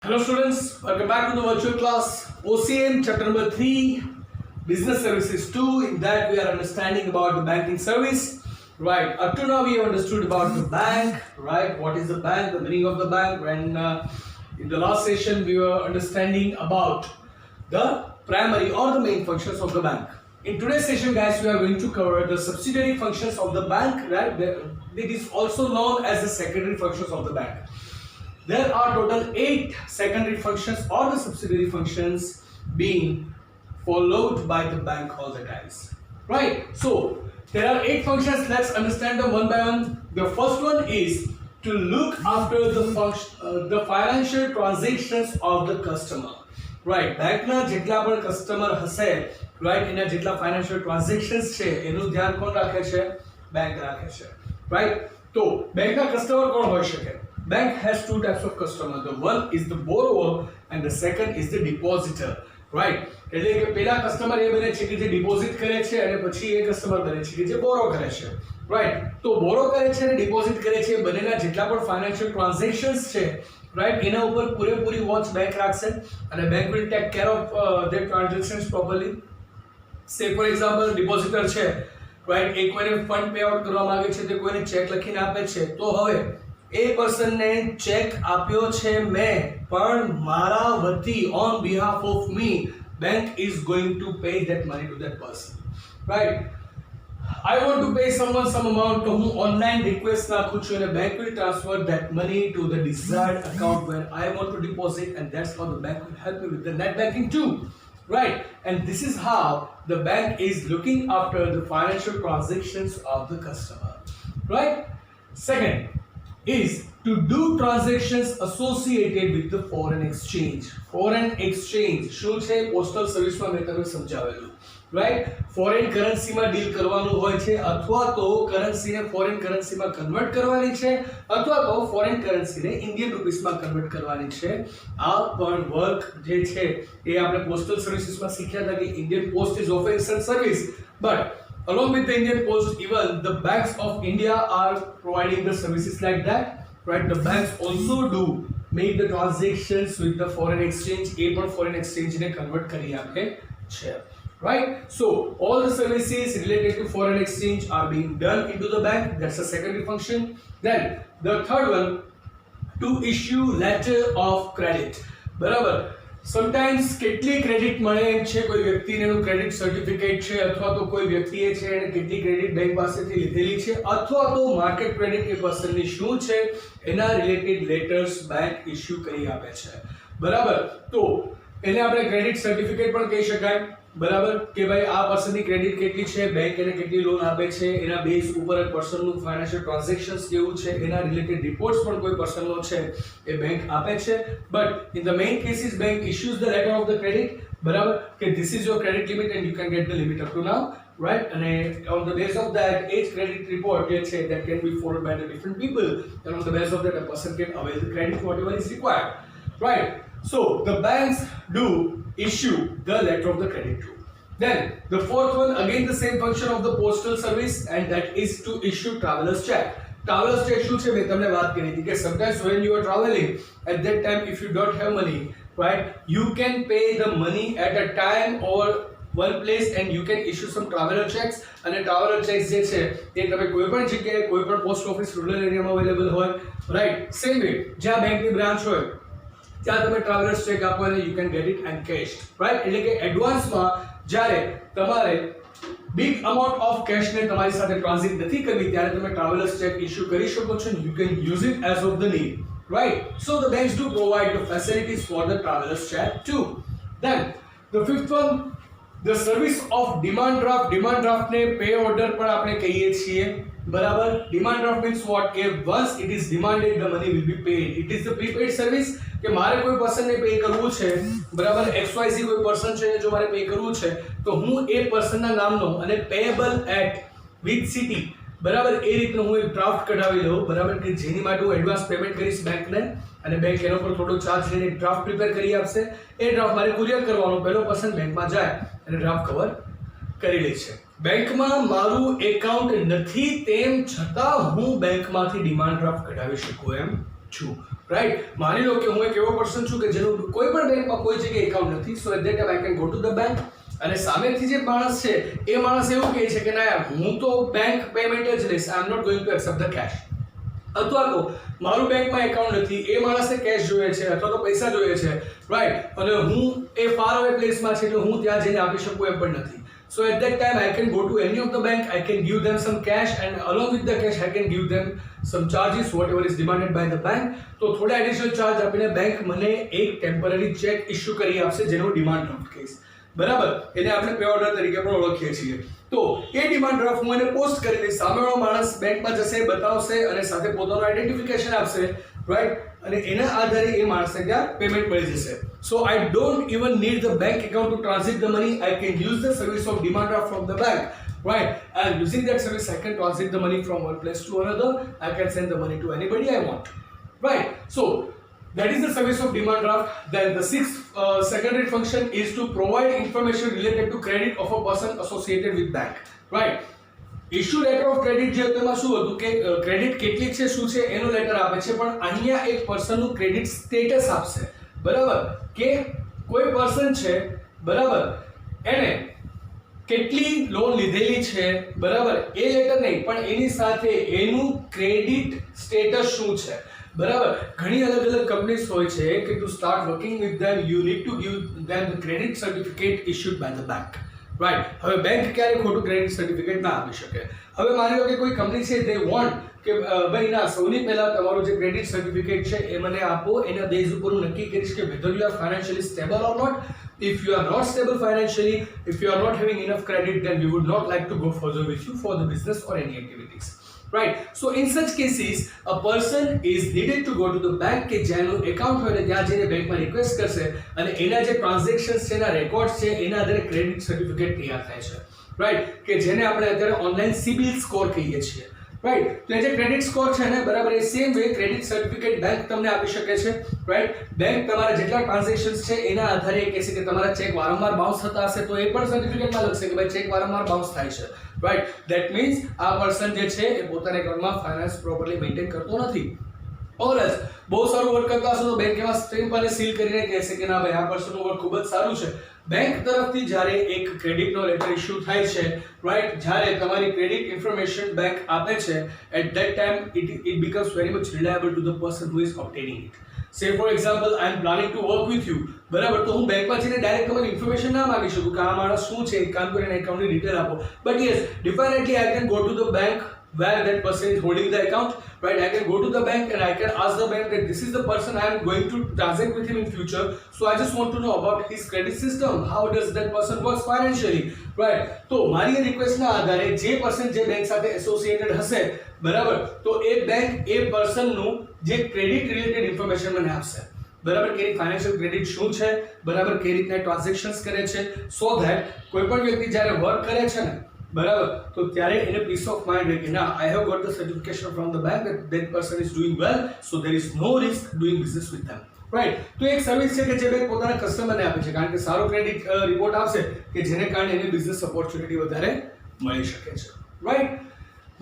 Hello students, welcome back to the virtual class. OCM chapter number 3, Business Services 2. In that we are understanding about the banking service. Right, up to now we have understood about the bank, right? What is the bank, the meaning of the bank. And in the last session we were understanding about the primary or the main functions of the bank. In today's session guys, we are going to cover the subsidiary functions of the bank, right? It is also known as the secondary functions of the bank. There are total 8 secondary functions or the subsidiary functions being followed by the bank all the times. Right? So, there are 8 functions. Let's understand them one by one. The first one is to look after the financial transactions of the customer. Right? Bank na જેટલા પણ customer હશે, right? એના જેટલા financial transactions છે, એનું ધ્યાન કોણ રાખે છે? Bank રાખે છે. Right? તો bank ના customer કોણ હોઈ શકે? Bank has two types of customer. The one is the borrower and the second is the depositor. Right? એટલે કે પહેલા કસ્ટમર એ બને છે કે જે ડિપોઝિટ કરે છે અને પછી એ કસ્ટમર બને છે કે જે બોરો કરે છે. રાઈટ? તો બોરો કરે છે અને ડિપોઝિટ કરે છે, બંનેના જેટલા પણ ફાઇનાન્શિયલ ટ્રાન્ઝેક્શન્સ છે, રાઈટ, એના ઉપર પૂરેપૂરી વોચ બેંક રાખશે અને bank will take care of that transactions properly. સે ફોર એક્ઝામ્પલ ડિપોઝિટર છે, રાઈટ, એ કોઈને ફંડ પે આઉટ કરવા માંગે છે, તે કોઈને ચેક લખીને આપે છે, તો હવે એ પર્સનને ચેક આપ્યો છે મેં, પણ મારા વતી on behalf of me bank is going to pay that money to that person. Right? I want to pay someone some amount, તો હું ઓનલાઈન રિક્વેસ્ટ નાખું છું અને bank will transfer that money to the desired account where I want to deposit, and that's how the bank will help me with the net banking too. Right? And this is how the bank is looking after the financial transactions of the customer. Right? Second is to do transactions associated with the foreign exchange. Foreign exchange શું છે? Postal સર્વિસમાં મેં તમને સમજાવેલું. Right? Foreign કરન્સીમાં deal કરવાનું હોય છે, અથવા તો કરન્સીને ફોરેન કરન્સીમાં કન્વર્ટ કરવાની છે, અથવા તો ફોરેન કરન્સીને ઇન્ડિયન રૂપીસમાં કન્વર્ટ કરવાની છે. આ પણ વર્ક જે છે એ આપણે પોસ્ટલ સર્વિસીસમાં શીખ્યા હતા કે Indian post is offering such service, but along with the Indian Post, even the banks of India are providing the services like that. Right? The banks also do make the transactions with the foreign exchange. A પણ foreign exchange ને convert કરી આપે છે. Right? So all the services related to foreign exchange are being done into the bank. That's the secondary function. Then the third one, to issue letter of credit. બરાબર? Sometimes કેટલી credit મળે એમ છે, કોઈ વ્યક્તિને એનું ક્રેડિટ સર્ટિફિકેટ છે, અથવા તો કોઈ વ્યક્તિએ છે એને કેટલી ક્રેડિટ બેંક પાસેથી લીધેલી છે, અથવા તો માર્કેટ ક્રેડિટ એ પર્સનની શું છે, એના રિલેટેડ લેટર્સ બેંક ઇશ્યુ કરી આપે છે. બરાબર? તો એને આપણે ક્રેડિટ સર્ટિફિકેટ પણ કહી શકાય. બરાબર? કે ભાઈ આ પર્સનની ક્રેડિટ કેટલી છે, બેંક એને કેટલી લોન આપે છે, એના બેઝ ઉપર પર્સનનું ફાઇનાન્શિયલ ટ્રાન્ઝેક્શન્સ કેવું છે, એના રિલેટેડ રિપોર્ટ્સ પણ કોઈ પર્સનનો છે એ બેંક આપે છે. But in the main cases bank issues the letter of the credit. બરાબર? કે this is your credit limit and you can get the limit up to now. Right? અને on the basis of that each credit report જે છે that can be followed by the different people, and on the basis of that a person can avail the credit whatever is required. Right? So the banks do issue the letter of the credit too. Then the fourth one, again the same function of the postal service, and that is to issue traveler's check. Traveler's check શું છે? મેં તમને વાત કરી હતી કે sometimes when you are traveling, at that time if you don't have money, right, you can pay the money at a time or one place and you can issue some traveler checks. અને traveler checks જે છે એ તમે કોઈ પણ જગ્યાએ કોઈ પણ post office rural એરિયામાં અવેલેબલ હોય. રાઈટ? સેમ વે જ્યાં બેંકની બ્રાન્ચ હોય ત્યાં તમે ટ્રાવેલર્સ ચેક આપો અને you can get it encashed. Right? એટલે કે એડવાન્સમાં જ્યારે તમારે બિગ અમાઉન્ટ ઓફ કેશને તમારી સાથે ટ્રાન્ઝિટ નથી કરવી ત્યારે તમે ટ્રાવેલર્સ ચેક ઇશ્યુ કરી શકો છો. You can use it as of the need. Right? So the banks do provide the facilities for the travellers cheque too. Then the fifth one, the service of demand draft. Demand ડ્રાફ્ટને pay order પણ આપણે કહીએ છીએ. બરાબર? Demand draft means what? કે once it is demanded the money will be paid. It is the prepaid service કે મારે કોઈ પર્સનને પે કરવું છે, બરાબર, XYZ કોઈ પર્સન છે જો મારે પે કરવું છે, તો હું એ પર્સનના નામનો અને પેએબલ એટ વિથ સિટી, બરાબર, એ રીતનો હું એક ડ્રાફ્ટ કઢાવી લઉં. બરાબર? કે જેની માટે હું એડવાન્સ પેમેન્ટ કરીશ બેંકને અને બેંક એના પર થોડો ચાર્જ લઈને એક ડ્રાફ્ટ પ્રિપેર કરી આપશે. એ ડ્રાફ્ટ મારે કુરિયર કરવાનો, પહેલો પર્સન બેંકમાં જાય અને ડ્રાફ્ટ કવર કરી લે છે. બેંકમાં મારું એકાઉન્ટ નથી તેમ છતાં હું બેંકમાંથી ડિમાન્ડ ડ્રાફ્ટ કઢાવી શકું એમ છું. રાઈટ માની લો કે હું એક એવો પર્સન છું કે જેનું કોઈ પણ બેંકમાં કોઈ જગ્યાએ એકાઉન્ટ નથી so at that time I can go to the bank અને સામેથી જે માણસ છે એ માણસ એવું કહે છે કે ના યાર હું તો બેંક પેમેન્ટ જ લઈશ I am not going to accept the cash અથવા તો મારું બેંકમાં એકાઉન્ટ નથી એ માણસને કેશ જોઈએ છે અથવા તો પૈસા જોઈએ છે રાઈટ અને હું એ ફાર અવે પ્લેસમાં છે એટલે હું ત્યાં જઈને આપી શકું એમ પણ નથી so at that time I can go to any of the bank I can give them some cash and along with the cash I can give them some charges whatever is demanded by the bank તો થોડા additional charge આપીને bank મને એક temporary check issue કરી આપશે જેનો demand draft કહીશ બરાબર એને આપણે પે ઓર્ડર તરીકે પણ ઓળખીએ છીએ તો એ ડિમાન્ડ ડ્રાફ્ટ હું એને પોસ્ટ કરી દઈશ સામેવાળો માણસ બેંકમાં જશે બતાવશે અને સાથે પોતાનું આઈડેન્ટિફિકેશન આપશે રાઈટ અને એના આધારે એ માણસને ત્યાં પેમેન્ટ મળી જશે so I don't even need the bank account to transit the money I can use the service of demand draft from the bank right and using that service I can transit the money from one place to another I can send the money to anybody I want right so that is the service of demand draft then the sixth secondary function is to provide information related to credit of a person associated with bank right issue letter of credit જે તેમાં શું હતું કે credit કેટલી છે શું છે એનો લેટર આપે છે પણ અહીંયા એક પર્સનનું ક્રેડિટ સ્ટેટસ આપશે બરાબર કે કોઈ પર્સન છે બરાબર એને કેટલી લોન લીધેલી છે બરાબર એ લેટર નહીં પણ એની સાથે એનું ક્રેડિટ સ્ટેટસ શું છે બરાબર ઘણી અલગ અલગ કંપનીઝ હોય છે કે to start working with them you need to give them the credit certificate issued by the bank right હવે બેંક ક્યારે ખોટું ક્રેડિટ સર્ટિફિકેટ ના આપી શકે હવે માની લો કે કોઈ કંપની છે દે વોન્ટ કે ભાઈ ના સૌથી પહેલા તમારું જે ક્રેડિટ સર્ટિફિકેટ છે એ મને આપો એના બેઝ ઉપર હું નક્કી કરીશ કે whether you are financially stable or not if you are not stable financially if you are not having enough credit then we would not like to go further with you for the business or any activities right so in such cases a person is needed to go to the bank કે જેનું account હોય ને ત્યાં જઈને બેંકમાં request કરશે અને એના જે ટ્રાન્ઝેક્શન્સ છે એના રેકોર્ડ્સ છે એના આધારે ક્રેડિટ સર્ટિફિકેટ તૈયાર થાય છે રાઈટ કે જેને આપણે અત્યારે ઓનલાઈન સિબિલ સ્કોર કહીએ છીએ રાઈટ તો એ જે ક્રેડિટ સ્કોર છે ને બરાબર એ same way credit certificate bank તમને આપી શકે છે રાઈટ બેંક તમારા જેટલા ટ્રાન્ઝેક્શન્સ છે એના આધારે એ કહેશે કે તમારા ચેક વારંવાર બાઉન્સ થતા હશે તો એ પણ સર્ટિફિકેટમાં લખશે કે ભાઈ ચેક વારંવાર બાઉન્સ થાય છે રાઈટ ધેટ મીન્સ આ પર્સન જે છે એ પોતાના એકાઉન્ટમાં ફાઇનાન્સ પ્રોપરલી મેન્ટેન કરતો નથી ઓર એલ્સ બહુ સારું વર્ક કરતા હશો તો બેંક એમાં સ્ટેમ્પ અને સીલ કરીને કહેશે કે ના ભાઈ આ પર્સનનું વર્ક ખૂબ જ સારું છે બેંક તરફથી જ્યારે એક ક્રેડિટનો લેટર ઇશ્યુ થાય છે રાઈટ જ્યારે તમારી ક્રેડિટ ઇન્ફોર્મેશન બેંક આપે છે at that time it becomes very much reliable to the person who is obtaining it say for example I am planning to work with you બરાબર તો હું બેંકમાં જઈને ડાયરેક્ટ તમારી ઇન્ફોર્મેશન ના માંગી શકું કે આ માણસ શું છે કામ કરીને એકાઉન્ટની ડિટેલ આપો but yes definitely I can go to the bank where that person is holding the account right I can go to the bank and I can ask the bank that this is the person I am going to transact with him in future so I just want to know about his credit system how does that person works financially right તો મારી request ના આધારે જે person જે bank સાથે associated હશે બરાબર તો એ બેંક એ પર્સનનું જે ક્રેડિટ રિલેટેડ ઇન્ફોર્મેશન મને આપશે બરાબર કે એની ફાઇનાન્શિયલ ક્રેડિટ શું છે બરાબર કઈ રીતના ટ્રાન્ઝેક્શન્સ કરે છે સો ધેટ કોઈ પણ વ્યક્તિ જ્યારે વર્ક કરે છે ને બરાબર તો ત્યારે એને પીસ ઓફ માઇન્ડ રહે કે ના I have got the certification from the bank that person is doing well so there is no risk doing business with them right તો એક સર્વિસ છે કે જે બેંક પોતાના કસ્ટમરને આપે છે કારણ કે સારો ક્રેડિટ રિપોર્ટ આપશે કે જેને કારણે એને બિઝનેસ ઓપોર્ચ્યુનિટી વધારે મળી શકે છે right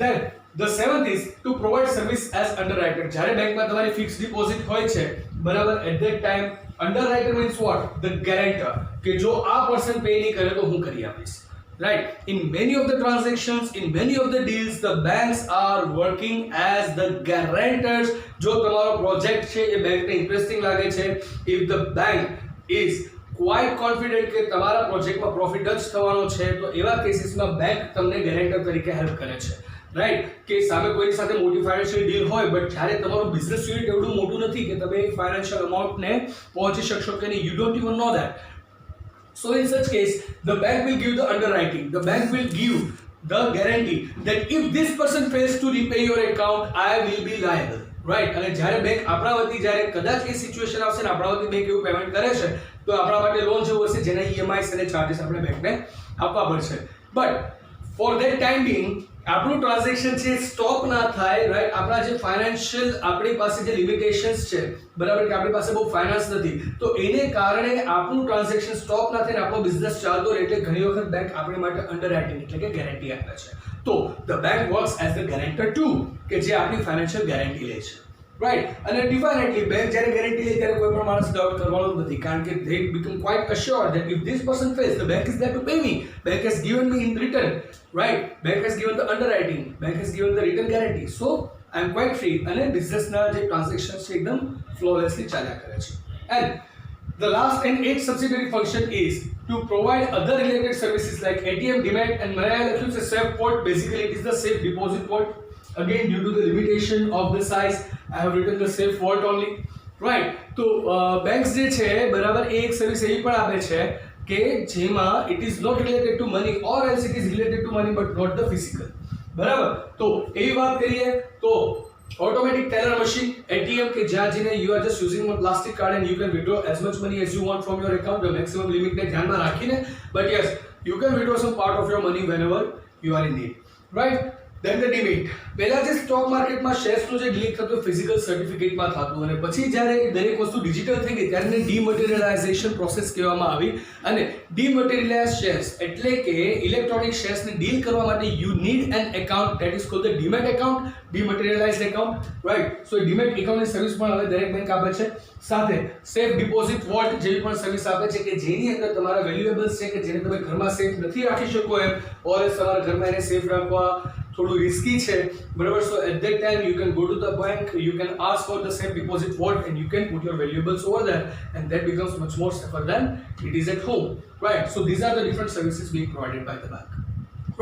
than The seventh is to provide service as underwriter. જ્યારે બેંકમાં તમારી ફિક્સ ડિપોઝિટ હોય છે બરાબર at that time underwriter means what the guarantor કે જો આ પર્સન પે નહીં કરે તો હું કરી આપીશ right in many of the transactions in many of the deals the banks are working as the guarantors જો તમારો પ્રોજેક્ટ છે એ બેંકને ઇન્ટરેસ્ટિંગ લાગે છે if the bank is quite confident કે તમારા પ્રોજેક્ટમાં પ્રોફિટ જ થવાનો છે તો એવા કેસીસમાં બેંક તમને ગેરેન્ટર તરીકે હેલ્પ કરે છે રાઈટ કે સામે કોઈની સાથે મોટી ફાઇનાન્શિયલ ડીલ હોય બટ જ્યારે તમારું બિઝનેસ યુનિટ એટલું મોટું નથી કે તમે ફાઇનાન્શિયલ અમાઉન્ટને પહોંચી શકશો કે નહીં you don't even know that so in such case the bank will give the underwriting the bank will give the guarantee that if this person fails to repay your account I will be liable right અને જ્યારે bank આપણા વતી જ્યારે કદાચ એ situation આવશે ને આપણા વતી બેંક એવું પેમેન્ટ કરે છે તો આપણા માટે લોન જેવું હશે જેના EMIs અને ચાર્जेस આપણે બેંકને આપવા પડશે but for that time Bing આપણું ટ્રાન્ઝેક્શન છે સ્ટોપ ના થાય રાઈટ આપણા જે ફાઇનાન્શિયલ આપણી પાસે જે લિમિટેશન્સ છે બરાબર કે આપણી પાસે બહુ ફાઇનાન્સ નથી તો એને કારણે આપણું ટ્રાન્ઝેક્શન સ્ટોપ ના થાય ને આપણો બિઝનેસ ચાલતો રહે એટલે ઘણી વખત બેંક આપણી માટે અંડરરાઇટિંગ એટલે કે ગેરંટી આપે છે તો the bank works as the guarantor too કે જે આપણી ફાઇનાન્શિયલ ગેરંટી લે છે રાઈટ અને ડિફાઇનેટલી બેંક જ્યારે ગેરંટી લે ત્યારે કોઈ પણ માણસ ડાઉટ કરવાનો નથી કારણ કે they become quite assured that if this person fails the bank is there to pay me, bank has given me in return, right, bank has given the underwriting, bank has given the written guarantee, so I am quite free અને બિઝનેસના જે transactions છે એકદમ ફ્લોલેસલી ચાલ્યા કરે છે. And the last and eighth subsidiary function is to provide other related services like ATM, demat and મને લખ્યું છે safe vault. Basically it is the safe deposit vault. Again, due to the limitation of the size, I have written the safe vault only. Right. તો banks જે છે બરાબર એ એક service એવી પણ આપે છે કે જેમાં it is not related to money or else it is related to money but not the physical. બરાબર. તો એવી વાત કરીએ તો automatic teller machine, ATM કે જ્યાં જઈને you are just using one plastic card and you can withdraw as much money as you want from your account, the maximum limit ને ધ્યાનમાં રાખીને, but yes, you can withdraw some part of your money whenever you are in need. Right. Then the debate. પહેલા જે stock માર્કેટમાં શેર્સનું જે dealing થતું physical સર્ટિફિકેટમાં થતું અને પછી જ્યારે દરેક વસ્તુ ડિજિટલ થઈ ગઈ ત્યારે ડીમટીરિયલાઇઝેશન પ્રોસેસ કહેવામાં આવી અને ડીમટીરિયલાઇઝ શેર્સ એટલે કે ઇલેક્ટ્રોનિક શેર્સને ડીલ કરવા માટે you need an account that is called the demat account, dematerialised account, right. So demat એકાઉન્ટની સર્વિસ પણ હવે દરેક બેંક આપે છે. સાથે સેફ ડિપોઝિટ વોલ્ટ જેવી પણ સર્વિસ આપે છે કે જેની અંદર તમારા વેલ્યુએબલ્સ છે કે જેને તમે ઘરમાં સેફ નથી રાખી શકો એમ ઓર તમારા ઘરમાં એને સેફ રાખવા થોડું રિસ્કી છે બરાબર. So at that time you can go to the bank, you can ask for the safe deposit vault and you can put your valuables over there and that becomes much more safer than it is at home, right? So these are the different services being provided by the bank,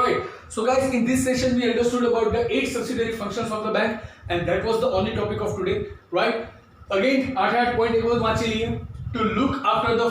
right? So guys, in this session we understood about the 8 subsidiary functions of the bank and that was the only topic of today, right? Again 8 point એક વખત વાંચી લઈએ. To look after the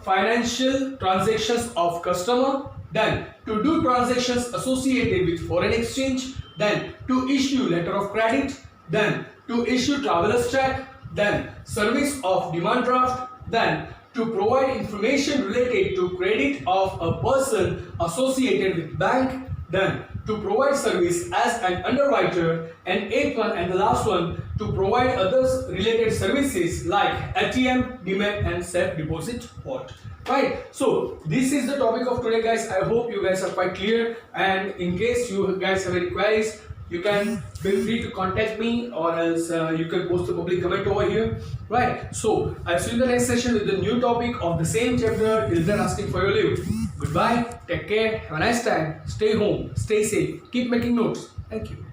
financial transactions of customer, then to do transactions associated with foreign exchange, then to issue letter of credit, then to issue traveler's check, then service of demand draft, then to provide information related to credit of a person associated with bank, then to provide service as an underwriter, and eighth one and the last one to provide others related services like ATM, demat and safe deposit vault. Right, so this is the topic of today guys. I hope you guys are quite clear and in case you guys have any queries you can feel free to contact me or else you can post a public comment over here, right? So I'll see you in the next session with the new topic of the same chapter. Till then, asking for your leave. Goodbye, take care, have a nice time, stay home, stay safe, keep making notes. Thank you.